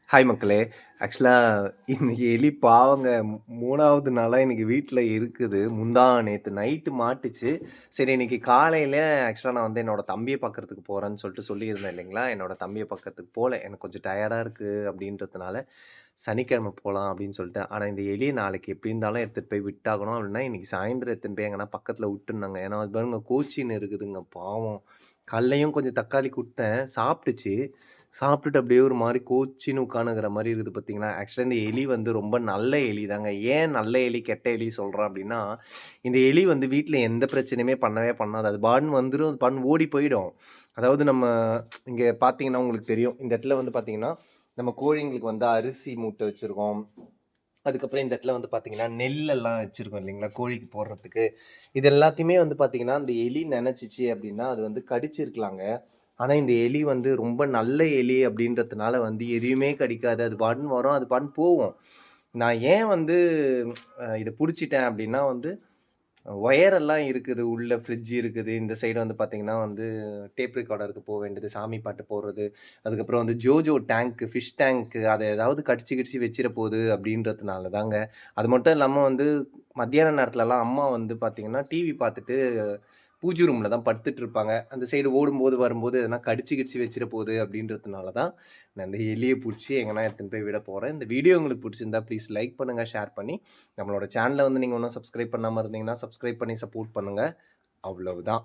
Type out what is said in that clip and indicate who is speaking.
Speaker 1: Hi மக்களே! ஆக்சுவலா இன்னைக்கு எலி பாவங்க 3வது நாளா இன்னைக்கு வீட்ல இருக்குது. முந்தா நேத்து நைட்டு மாட்டுச்சு. சரி இன்னைக்கு காலையில ஆக்சுவலா நான் வந்து என்னோட தம்பிய பார்க்கறதுக்கு போறேன்னு சொல்லிட்டு சொல்லியிருந்தேன் இல்லைங்களா? என்னோட தம்பிய பார்க்கறதுக்கு போல. எனக்கு கொஞ்சம் டயர்டா இருக்கு அப்படின்றதுனால, சனிக்கிழமை போலாம் அப்படின்னு சொல்லிட்டு. ஆனா இந்த எலிய நாளைக்கு எப்படி இருந்தாலும் எடுத்துட்டு போய் விட்டாகணும். அப்படின்னா இன்னைக்கு சாயந்தரம் எடுத்துன்னு போய் எங்கனா பக்கத்துல விட்டுர்ணுங்க. ஏன்னா அது பாருங்க கோச்சின்னு இருக்குதுங்க பாவம். காலைலயும் கொஞ்சம் தக்காளி குடுத்தேன். சாப்பிட்டுச்சு. சாப்பிட்டுட்டு அப்படியே ஒரு மாரி கோச்சின்னு உட்காந்துக்கிற மாரி இருக்குது பார்த்தீங்களா? ஆக்சுவலா இந்த எலி வந்து ரொம்ப நல்ல எலி தாங்க. ஏன் நல்ல எலி, கெட்ட எலி சொல்றேன் அப்படின்னா, இந்த எலி வந்து வீட்ல எந்த பிரச்சனையுமே பண்ணவே பண்ணாது. அது பாட்டுன்னு வந்துரும், அது பாட்டுன்னு ஓடி போயிடும். அதாவது நம்ம இங்க பார்த்தீங்கன்னா உங்களுக்கு தெரியும். இந்த இடத்துல வந்து பார்த்தீங்கன்னா, நம்ம கோழிங்களுக்கு வந்து அரிசி மூட்டை வச்சிருக்கோம். அதுக்கப்புறம் இந்த இடத்துல வந்து பார்த்தீங்கன்னா, நெல்லெல்லாம் வச்சிருக்கோம் இல்லைங்களா? கோழிக்கு போடுறதுக்கு. இது எல்லாத்தையுமே வந்து பார்த்தீங்கன்னா, அந்த எலி நெனச்சுச்சு அப்படின்னா, அது வந்து கடிச்சிருக்கலாங்க. ஆனா, இந்த எலி வந்து ரொம்ப நல்ல எலி அப்படின்றதுனால வந்து எதையுமே கடிக்காது. அது பாட்டுன்னு வரும், அது பாட்டுன்னு போவும். நான் ஏன் வந்து இத புடிச்சிட்டேன் அப்படின்னா வந்து, ஒயர் எல்லாம் இருக்குது. உள்ள ஃப்ரிட்ஜ் இருக்குது. இந்த சைடு வந்து பார்த்தீங்கன்னா வந்து, டேப் ரெக்கார்டருக்கு போ வேண்டியது, சாமி பாட்டு போடுறது. அதுக்கப்புறம் வந்து ஜோஜோ டேங்க்கு, ஃபிஷ் டேங்க்கு அத ஏதாவது கடிச்சு கிடிச்சு வச்சிற போது அப்படின்றதுனால தாங்க. அது மட்டும் இல்லாம வந்து மத்தியான நேரத்துலலாம் அம்மா வந்து பார்த்தீங்கன்னா, டிவி பார்த்துட்டு பூஜை ரூம்ல தான் படுத்துட்டு இருப்பாங்க. அந்த சைடு ஓடும்போது, வரும்போது எதனா கடிச்சு கிடிச்சு வச்சிற போது அப்படின்றதுனால தான், நான் இந்த எலிய புடிச்சு எங்கனா எடுத்துன்னு போய் விட போறேன். இந்த வீடியோ உங்களுக்கு புடிச்சிருந்தா ப்ளீஸ் லைக் பண்ணுங்க, ஷேர் பண்ணி நம்மளோட சேனல வந்து நீங்க இன்னும் சப்ஸ்கிரைப் பண்ணாம இருந்தீங்கன்னா, சப்ஸ்கிரைப் பண்ணி சப்போர்ட் பண்ணுங்க. அவ்வளவுதான்.